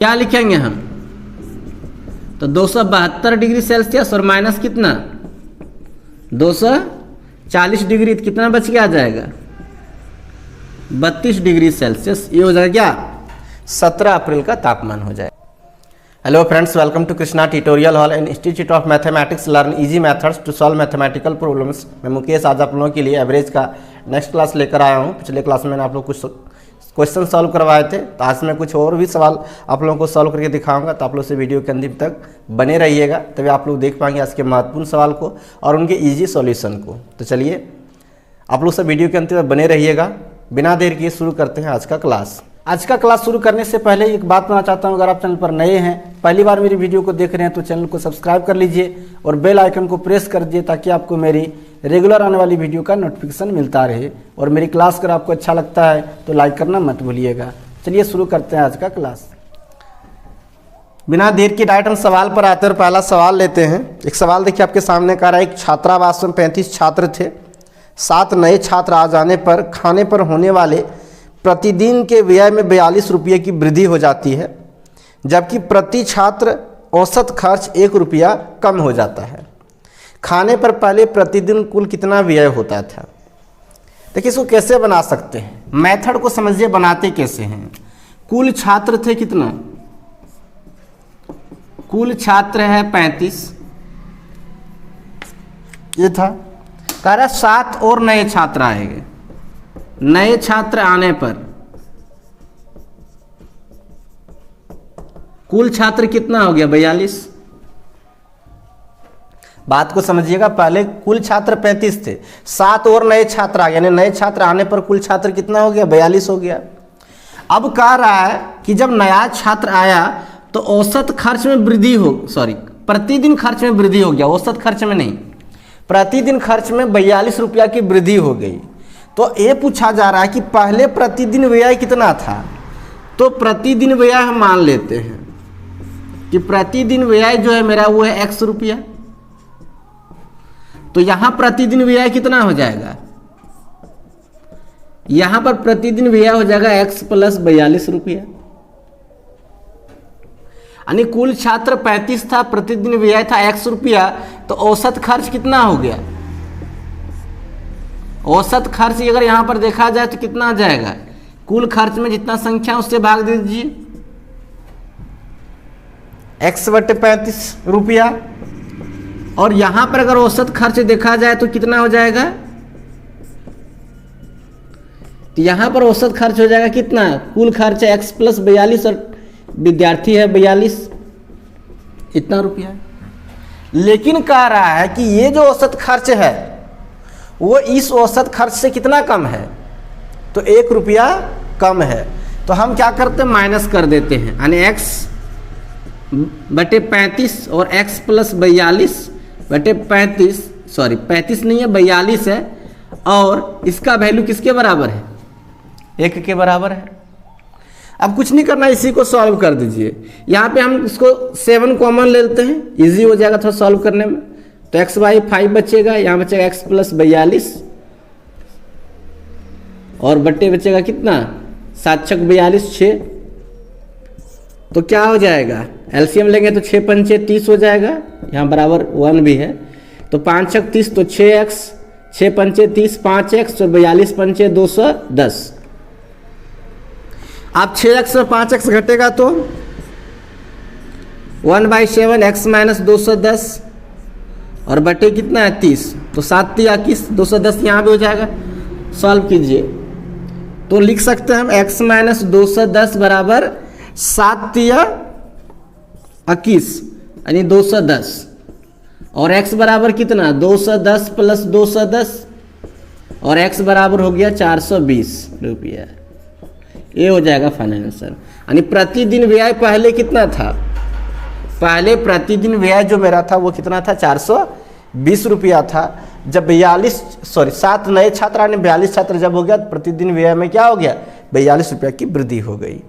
क्या लिखेंगे हम? तो 272 डिग्री सेल्सियस और माइनस कितना 240 डिग्री, कितना बच के आ जाएगा 32 डिग्री सेल्सियस। ये हो जाएगा क्या 17 अप्रैल का तापमान हो जाएगा। Hello friends, welcome to Krishna tutorial hall and institute of mathematics. Learn easy methods to solve mathematical problems. मैं मुकेश आज आप लोगों के लिए एवरेज का नेक्स्ट क्लास लेकर आया हूँ। पिछले क्लास में मैंने आप लोग कुछ क्वेश्चन सॉल्व करवाए थे, तो आज मैं कुछ और भी सवाल आप लोगों को सॉल्व करके दिखाऊंगा। तो आप लोग से वीडियो के अंतिम तक बने रहिएगा, तभी आप लोग देख पाएंगे आज के महत्वपूर्ण सवाल को और उनके ईजी सॉल्यूशन को। तो चलिए आप लोग सब वीडियो के अंतिम तक बने रहिएगा। बिना देर किए शुरू करते हैं आज का क्लास। आज का क्लास शुरू करने से पहले एक बात कहना चाहता हूं, अगर आप चैनल पर नए हैं, पहली बार मेरी वीडियो को देख रहे हैं, तो चैनल को सब्सक्राइब कर लीजिए और बेल आइकन को प्रेस कर दीजिए ताकि आपको मेरी रेगुलर आने वाली वीडियो का नोटिफिकेशन मिलता रहे। और मेरी क्लास अगर आपको अच्छा लगता है तो लाइक करना मत भूलिएगा। चलिए शुरू करते हैं आज का क्लास। बिना देर की डायरेक्ट हम सवाल पर आते हैं और पहला सवाल लेते हैं। एक सवाल देखिए आपके सामने कह रहा है, एक छात्रावास में 35 छात्र थे। 7 नए छात्र आ जाने पर खाने पर होने वाले प्रतिदिन के व्यय में 42 रुपये की वृद्धि हो जाती है, जबकि प्रति छात्र औसत खर्च 1 रुपया कम हो जाता है। खाने पर पहले प्रतिदिन कुल कितना व्यय होता था? देखिए इसको कैसे बना सकते हैं, मेथड को समझिए बनाते कैसे हैं। कुल छात्र थे कितना, कुल छात्र है 35, ये था। कह रहा 7 और नए छात्र आएंगे। नए छात्र आने पर कुल छात्र कितना हो गया 42। बात को समझिएगा, पहले कुल छात्र 35 थे, 7 और नए छात्र आ गए, यानी नए छात्र आने पर कुल छात्र कितना हो गया 42 हो गया। अब कह रहा है कि जब नया छात्र आया तो औसत खर्च में वृद्धि हो, प्रतिदिन खर्च में वृद्धि हो गया, औसत खर्च में नहीं, प्रतिदिन खर्च में 42 रुपया की वृद्धि हो गई। तो ये पूछा जा रहा है कि पहले प्रतिदिन व्यय कितना था। तो प्रतिदिन व्यय हम मान लेते हैं कि प्रतिदिन व्यय जो है मेरा वो है x रुपया। तो यहां प्रतिदिन व्यय कितना हो जाएगा, यहां पर प्रतिदिन व्यय हो जाएगा x प्लस 42 रुपया। यानी कुल छात्र 35 था, प्रतिदिन व्यय था x रुपया, तो औसत खर्च कितना हो गया। औसत खर्च अगर यहां पर देखा जाए तो कितना आ जाएगा, कुल खर्च में जितना संख्या उससे भाग दीजिए x बटे 35 रुपया। और यहां पर अगर औसत खर्च देखा जाए तो कितना हो जाएगा, तो यहां पर औसत खर्च हो जाएगा कितना, कुल खर्च है x प्लस 42 और विद्यार्थी है 42, इतना रुपया। लेकिन कह रहा है कि ये जो औसत खर्च है वो इस औसत खर्च से कितना कम है, तो 1 रुपया कम है। तो हम क्या करते हैं, माइनस कर देते हैं, यानी x बटे 35 और x प्लस 42 बटे 35, 35 नहीं है 42 है, और इसका वैल्यू किसके बराबर है, 1 के बराबर है। अब कुछ नहीं करना, इसी को सॉल्व कर दीजिए। यहाँ पे हम इसको 7 कॉमन ले लेते हैं, इजी हो जाएगा थोड़ा सॉल्व करने में। तो x बाई 5 बचेगा, यहाँ बचेगा x प्लस 42 और बट्टे बचेगा कितना 7 छक 42 6। तो क्या हो जाएगा, एलसीएम लेंगे तो 6 पंचे 30 हो जाएगा, यहाँ बराबर 1 भी है। तो 5 छक 30 तो 6x, 6 पंचे 30 5x और 42 पंचे 210। आप 6x में 5x घटेगा तो 1/7 x माइनस 210 और बटे कितना है 30, तो 7 या 21 210 यहाँ भी हो जाएगा। सॉल्व कीजिए तो लिख सकते हैं हम x माइनस 210 बराबर 7 या 21 यानी 210, और x बराबर कितना 210 प्लस 210 और x बराबर हो गया 420 रुपया। ये हो जाएगा फाइनल आंसर। यानी प्रतिदिन व्यय पहले कितना था, पहले प्रतिदिन व्यय जो मेरा था वो कितना था 420 रुपया था। जब 7 नए छात्र आने 42 छात्र जब हो गया तो प्रतिदिन व्यय में क्या हो गया 42 रुपया की वृद्धि हो गई।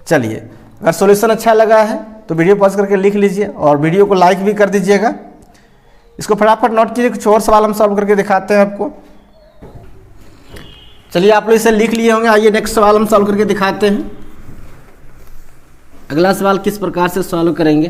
चलिए अगर सॉल्यूशन अच्छा लगा है तो वीडियो पॉज करके लिख लीजिए और वीडियो को लाइक भी कर दीजिएगा। इसको फटाफट नोट कीजिए, कुछ और सवाल हम सॉल्व करके दिखाते हैं आपको। चलिए आप लोग इसे लिख लिए होंगे, आइए नेक्स्ट सवाल हम सॉल्व करके दिखाते हैं। अगला सवाल किस प्रकार से सॉल्व करेंगे?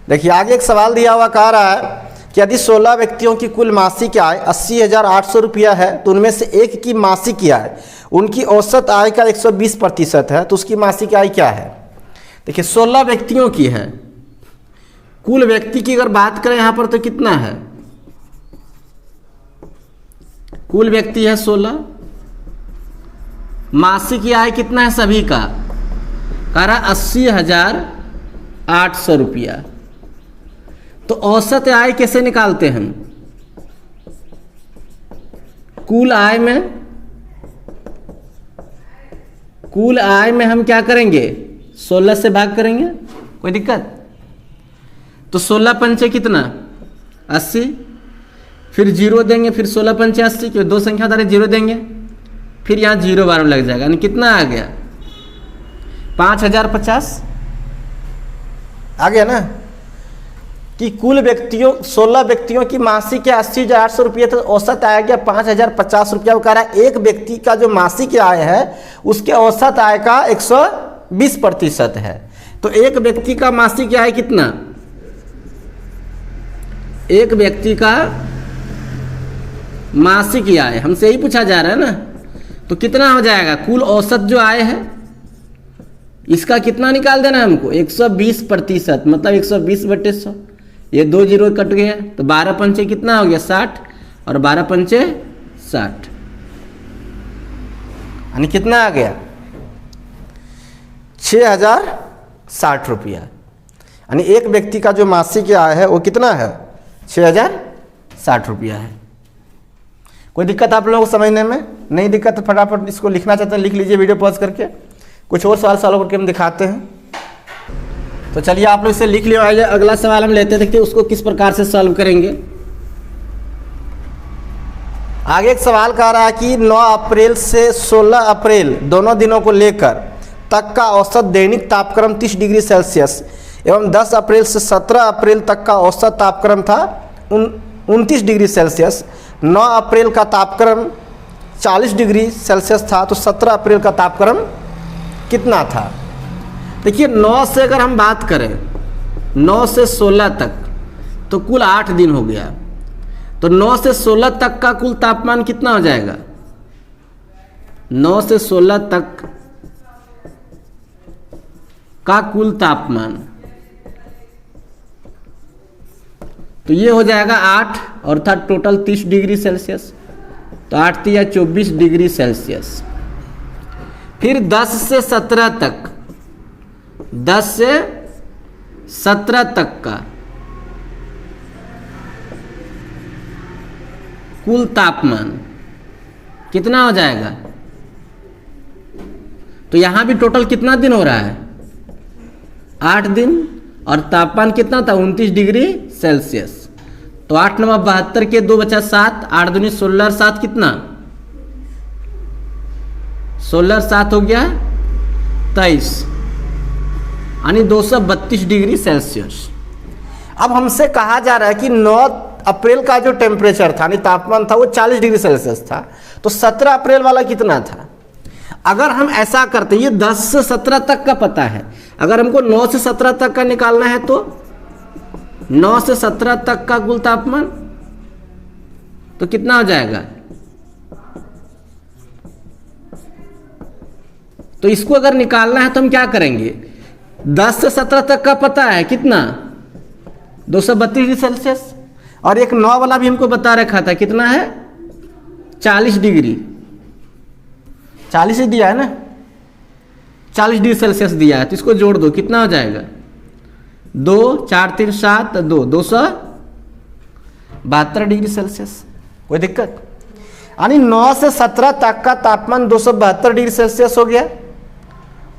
देखिए आगे एक सवाल दिया हुआ कह रहा है कि यदि 16 व्यक्तियों की कुल मासिक आय 80,800 रुपया है तो उनमें से एक की मासिक आय उनकी औसत आय का 120% है, तो उसकी मासिक आय क्या है? देखिए 16 व्यक्तियों की है, कुल व्यक्ति की अगर बात करें यहाँ पर तो कितना है? कुल व्यक्ति है 16, मासिक आय कितना है सभी का? कह रहा 80,800 रुपया। तो औसत आय कैसे निकालते हैं हम? कुल आय में हम क्या करेंगे? 16 से भाग करेंगे, कोई दिक्कत? तो 16 पंचे कितना? 80, फिर जीरो देंगे, फिर 16 पंचे 80, क्योंकि दो संख्या द्वारा जीरो देंगे, फिर यहाँ जीरो बार में लग जाएगा, यानी कितना आ गया? 5,050 आ गया ना। कि कुल व्यक्तियों 16 व्यक्तियों की मासिक आय 80,800 रुपये, तो औसत आया गया 5,050 रुपया। वो कह रहा है एक व्यक्ति का जो मासिक आय है उसके औसत आय का 120% है। तो एक व्यक्ति का मासिक आय कितना? एक व्यक्ति का मासिक आय हमसे यही पूछा जा रहा है ना, तो कितना हो जाएगा? कुल औसत जो आय है इसका कितना निकाल देना है हमको? 120%, मतलब 120/100। ये 2 जीरो कट गया, तो 12 पंचे कितना हो गया? 60, और 12 पंचे 60, यानी कितना आ गया? 6,060 रुपया। यानी एक व्यक्ति का जो मासिक आय है वो कितना है? 6,060 रुपया है। कोई दिक्कत आप लोगों को समझने में? नहीं दिक्कत तो फटाफट इसको लिखना चाहते हैं लिख लीजिए वीडियो पॉज करके। कुछ और सवाल सॉल्व करके हम दिखाते हैं। तो चलिए आप लोग इसे लिख लिया। आइए अगला सवाल हम लेते हैं, देखते हैं उसको किस प्रकार से सॉल्व करेंगे। आगे एक सवाल कह रहा है कि 9 अप्रैल से 16 अप्रैल दोनों दिनों को लेकर तक का औसत दैनिक तापक्रम 30 डिग्री सेल्सियस एवं 10 अप्रैल से 17 अप्रैल तक का औसत तापक्रम था 29 डिग्री सेल्सियस। 9 अप्रैल का तापक्रम 40 डिग्री सेल्सियस था, तो 17 अप्रैल का तापक्रम कितना था? देखिए 9 से अगर हम बात करें 9 से 16 तक तो कुल 8 दिन हो गया, तो 9 से 16 तक का कुल तापमान कितना हो जाएगा? 9 से 16 तक का कुल तापमान तो ये हो जाएगा 8, अर्थात टोटल 30 डिग्री सेल्सियस, तो 8 या 24 डिग्री सेल्सियस। फिर 10 से 17 तक, 10 से 17 तक का कुल तापमान कितना हो जाएगा? तो यहां भी टोटल कितना दिन हो रहा है? 8 दिन, और तापमान कितना था? 29 डिग्री सेल्सियस। तो 8 9 72 के 2 बचा 7, 8 दूनी 16 और 7 कितना? 16 और 7 हो गया 23, यानी 232 डिग्री सेल्सियस। अब हमसे कहा जा रहा है कि 9 अप्रैल का जो टेम्परेचर था यानी तापमान था वो 40 डिग्री सेल्सियस था, तो 17 अप्रैल वाला कितना था? अगर हम ऐसा करते, ये 10 से 17 तक का पता है, अगर हमको 9 से 17 तक का निकालना है तो 9 से 17 तक का कुल तापमान तो कितना हो जाएगा? तो इसको अगर निकालना है तो हम क्या करेंगे? 10 से 17 तक का पता है कितना? 232 डिग्री सेल्सियस, और एक 9 वाला भी हमको बता रखा था कितना है? 40 डिग्री, 40 ही दिया है ना, 40 डिग्री सेल्सियस दिया है, तो इसको जोड़ दो, कितना हो जाएगा? 2 4 3 7 2 272 डिग्री सेल्सियस। कोई दिक्कत? यानी 9 से 17 तक का तापमान 272 डिग्री सेल्सियस हो गया,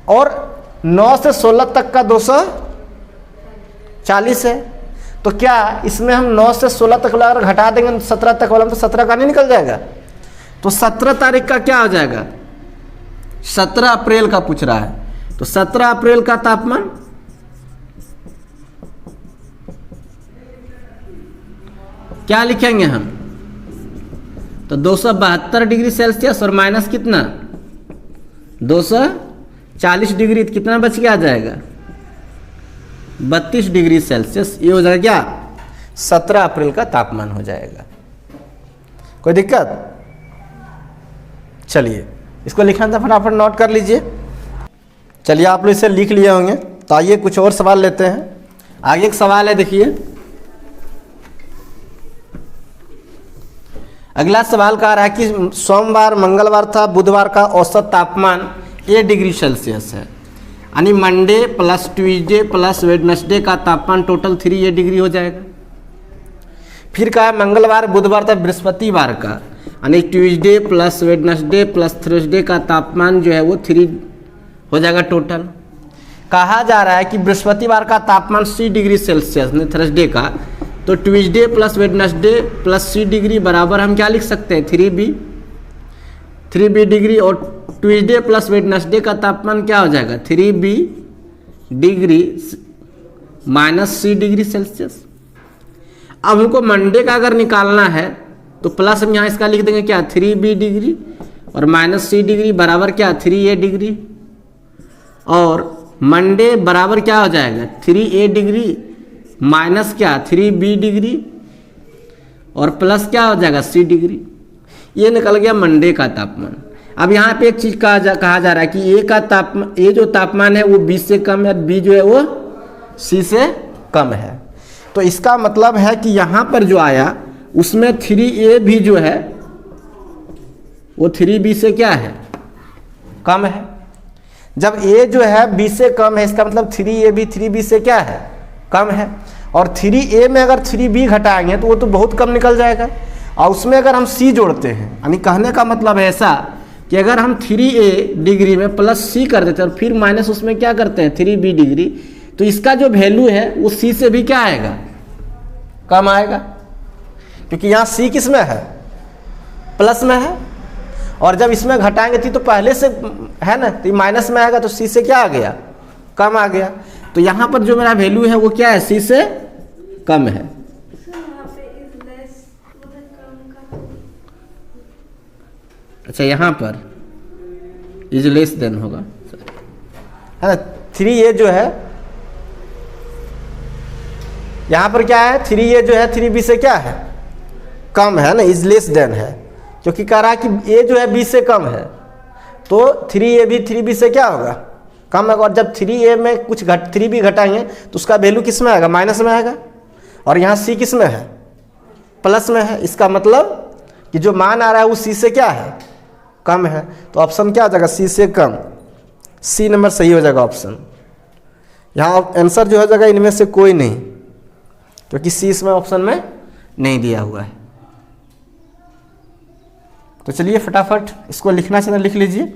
और 9 से 16 तक का 240 है। तो क्या इसमें हम 9 से 16 तक वाला अगर घटा देंगे 17 तक वाला, तो 17 का नहीं निकल जाएगा? तो 17 तारीख का क्या हो जाएगा? 17 अप्रैल का पूछ रहा है, तो 17 अप्रैल का तापमान क्या लिखेंगे हम? तो 272 डिग्री सेल्सियस और माइनस कितना? 240 डिग्री, कितना बच के आ जाएगा 32 डिग्री सेल्सियस। ये हो जाएगा क्या 17 अप्रैल का तापमान हो जाएगा। कोई दिक्कत? चलिए इसको लिखना था, फटाफट नोट कर लीजिए। चलिए आप लोग इसे लिख लिए होंगे, तो आइए कुछ और सवाल लेते हैं। आगे एक सवाल है, देखिए अगला सवाल कह रहा है कि सोमवार मंगलवार था, बुधवार का औसत तापमान 8 डिग्री सेल्सियस है, यानी Monday plus Tuesday plus Wednesday का तापमान टोटल 3 डिग्री हो जाएगा। फिर कहा मंगलवार बुधवार था बृहस्पतिवार का, यानी Tuesday plus Wednesday plus Thursday का तापमान जो है वो 3 हो जाएगा टोटल। कहा जा रहा है कि बृहस्पतिवार का तापमान 6 डिग्री सेल्सियस ने थर्सडे का, तो Tuesday plus Wednesday plus 6 degree बराबर हम क्या लिख सकते हैं 3b डिग्री, और ट्यूसडे प्लस वेडनेसडे का तापमान क्या हो जाएगा 3b degree minus 6 degree Celsius. अब हमको मंडे का अगर निकालना है तो प्लस हम यहाँ इसका लिख देंगे क्या 3b डिग्री और माइनस 6 डिग्री बराबर क्या 3a डिग्री, और मंडे बराबर क्या हो जाएगा 3a डिग्री माइनस क्या 3b डिग्री और प्लस क्या हो जाएगा 6 डिग्री। ये निकल गया मंडे का तापमान। अब यहाँ पे एक चीज़ कहा जा रहा है कि ए का तापमान, ए जो तापमान है वो 20 से कम है, बी जो है वो सी से कम है। तो इसका मतलब है कि यहाँ पर जो आया उसमें 3a भी जो है वो 3b से क्या है कम है। जब a जो है b से कम है, इसका मतलब 3a भी 3b से क्या है कम है, और 3a में अगर 3b घटाएंगे तो वो तो बहुत कम निकल जाएगा, और उसमें अगर हम c जोड़ते हैं, यानी कहने का मतलब है ऐसा कि अगर हम 3a डिग्री में प्लस c कर देते हैं और फिर माइनस उसमें क्या करते हैं 3b डिग्री, तो इसका जो वैल्यू है वो c से भी क्या आएगा कम आएगा, क्योंकि यहाँ c किस में है प्लस में है, और जब इसमें घटाएंगे तो पहले से है ना, तो माइनस में आएगा, तो c से क्या आ गया कम आ गया। तो यहाँ पर जो मेरा वैल्यू है वो क्या है c से कम है। अच्छा यहाँ पर इज लेस देन होगा है ना, 3a जो है यहाँ पर क्या है 3a जो है 3b से क्या है कम है ना, इज लेस देन है, क्योंकि कह रहा है कि a जो है b से कम है, तो 3a भी 3b से क्या होगा कम है, और जब 3a में कुछ 3b घटाएंगे तो उसका वैल्यू किस में आएगा माइनस में आएगा, और यहाँ c किस में है प्लस में है। इसका मतलब कि जो मान आ रहा है वो c से क्या है कम है, तो ऑप्शन क्या हो जाएगा c से कम, c नंबर सही हो जाएगा ऑप्शन। यहाँ आंसर जो हो जाएगा इनमें से कोई नहीं, क्योंकि c इसमें ऑप्शन में नहीं दिया हुआ है। तो चलिए फटाफट इसको लिखना चाहिए लिख लीजिए।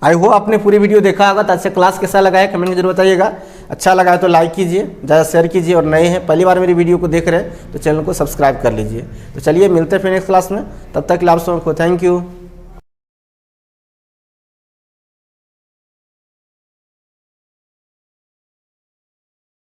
आई होप आपने पूरी वीडियो देखा होगा, तो अच्छा क्लास कैसा लगा है कमेंट में जरूर बताइएगा। अच्छा लगा है तो लाइक कीजिए, ज़्यादा शेयर कीजिए, और नए हैं पहली बार मेरी वीडियो को देख रहे हैं तो चैनल को सब्सक्राइब कर लीजिए। तो चलिए मिलते हैं फिर नेक्स्ट क्लास में, तब तक के लिए आप सबको थैंक यू।